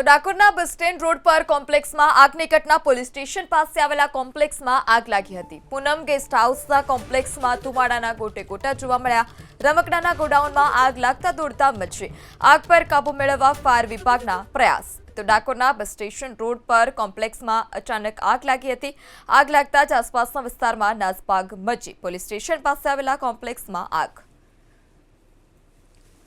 તો ડાકોરના bus stand road પર કોમ્પ્લેક્સમાં આગની ઘટના પોલીસ સ્ટેશન પાસે આવેલા કોમ્પ્લેક્સમાં આગ લાગી હતી। પૂનમ ગેસ્ટ હાઉસના કોમ્પ્લેક્સમાં ધુમાડાના ગોટે ગોટા જોવા મળ્યા। રમકડાના ગોડાઉનમાં આગ લાગતા દોડધામ મચી। આગ પર કાબુ મેળવવા ફાયર વિભાગના પ્રયાસ। તો ડાકોરના બસ સ્ટેશન રોડ પર કોમ્પ્લેક્સમાં અચાનક આગ લાગી હતી। આગ લાગતા જ આસપાસના વિસ્તારમાં નાસભાગ મચી। પોલીસ સ્ટેશન પાસે આવેલા કોમ્પ્લેક્સમાં આગ।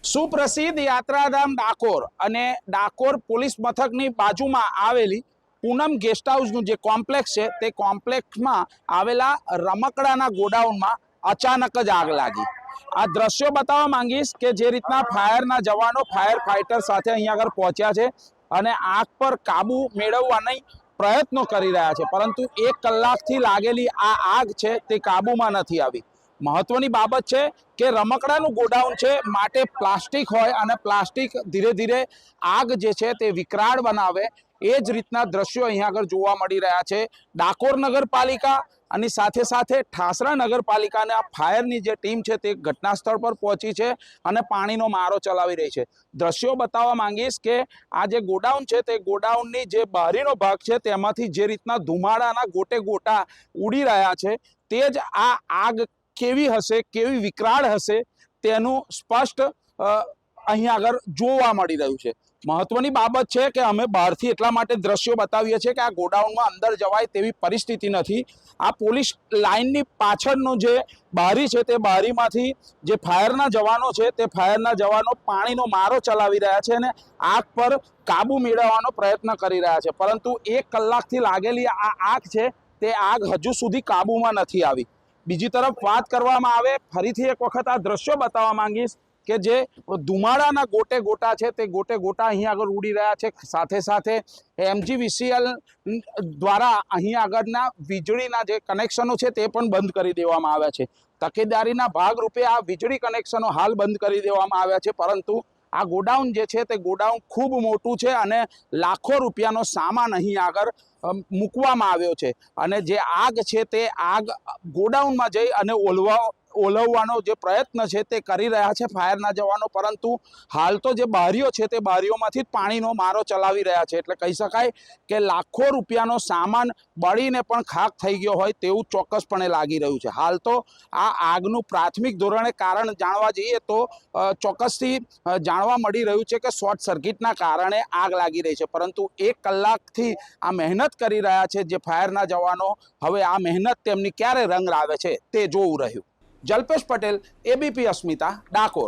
સુપ્રસિદ્ધ યાત્રાધામ ડાકોર અને ડાકોર પોલીસ મથકની બાજુમાં આવેલી પૂનમ ગેસ્ટ હાઉસનું જે કોમ્પ્લેક્સ છે તે કોમ્પ્લેક્સમાં આવેલા રમકડાના ગોડાઉનમાં અચાનક જ આગ લાગી। આ દ્રશ્યો બતાવવા માંગીશ કે જે રીતના ફાયરના જવાનો ફાયર ફાઇટર સાથે અહીંયા આગળ પહોંચ્યા છે અને આગ પર કાબુ મેળવવાના પ્રયત્નો કરી રહ્યા છે, પરંતુ 1 કલાકથી લાગેલી આ આગ છે તે કાબુમાં નથી આવી। મહત્વની બાબત છે કે રમકડાનું ગોડાઉન છે, માટે પ્લાસ્ટિક હોય અને પ્લાસ્ટિક ધીરે ધીરે આગ જે છે તે વિકરાળ બનાવે। એ જ રીતના દ્રશ્યો અહીંયા આગળ જોવા મળી રહ્યા છે। ડાકોર નગરપાલિકા અને સાથે સાથે ઠાસરા નગરપાલિકાના ફાયરની જે ટીમ છે તે ઘટના સ્થળ પર પહોંચી છે અને પાણીનો મારો ચલાવી રહી છે। દ્રશ્યો બતાવવા માંગીશ કે આ જે ગોડાઉન છે તે ગોડાઉનની જે બહારીનો ભાગ છે તેમાંથી જે રીતના ધુમાડાના ગોટે ગોટા ઉડી રહ્યા છે, તે જ આ આગ કેવી હશે, કેવી વિકરાળ હશે તેનું સ્પષ્ટ અહીંયા આગળ જોવા મળી રહ્યું છે। મહત્વની બાબત છે કે અમે બહારથી એટલા માટે દ્રશ્યો બતાવીએ છીએ કે આ ગોડાઉનમાં અંદર જવાય તેવી પરિસ્થિતિ નથી। આ પોલીસ લાઇનની પાછળનું જે બારી છે તે બારીમાંથી જે ફાયરના જવાનો છે તે ફાયરના જવાનો પાણીનો મારો ચલાવી રહ્યા છે અને આગ પર કાબુ મેળવવાનો પ્રયત્ન કરી રહ્યા છે, પરંતુ 1 કલાકથી લાગેલી આ આગ છે તે આગ હજુ સુધી કાબુમાં નથી આવી। બીજી તરફ વાત કરવામાં આવે, ફરીથી એક વખત આ દ્રશ્યો બતાવવા માંગીશ કે જે ધુમાડાના ગોટે ગોટા છે તે ગોટે ગોટા અહીંયા આગળ ઉડી રહ્યા છે। સાથે સાથે MGVCL દ્વારા અહીંયા આગળના વીજળીના જે કનેક્શનો છે તે પણ બંધ કરી દેવામાં આવ્યા છે। તકેદારીના ભાગરૂપે આ વીજળી કનેક્શનો હાલ બંધ કરી દેવામાં આવ્યા છે, પરંતુ આ ગોડાઉન જે છે તે ગોડાઉન ખૂબ મોટું છે અને લાખો રૂપિયાનો સામાન અહીં આગળ મૂકવામાં આવ્યો છે અને જે આગ છે તે આગ ગોડાઉનમાં જઈ અને ઓલવવાનો જે પ્રયત્ન છે તે કરી રહ્યા છે ફાયરના જવાનો, પરંતુ હાલ તો જે બારીઓ છે તે બારીઓમાંથી જ પાણીનો મારો ચલાવી રહ્યા છે। એટલે કહી શકાય કે લાખો રૂપિયાનો સામાન બળીને પણ ખાક થઈ ગયો હોય તેવું ચોક્કસપણે લાગી રહ્યું છે। હાલ તો આ આગનું પ્રાથમિક ધોરણે કારણ જાણવા જઈએ તો ચોક્કસથી જાણવા મળી રહ્યું છે કે શોર્ટ સર્કિટના કારણે આગ લાગી રહી છે, પરંતુ 1 કલાકથી આ મહેનત કરી રહ્યા છે જે ફાયરના જવાનો, હવે આ મહેનત તેમની ક્યારે રંગ લાવે છે તે જોવું રહ્યું। જલ્પેશ પટેલ, ABP અસ્મિતા, ડાકોર।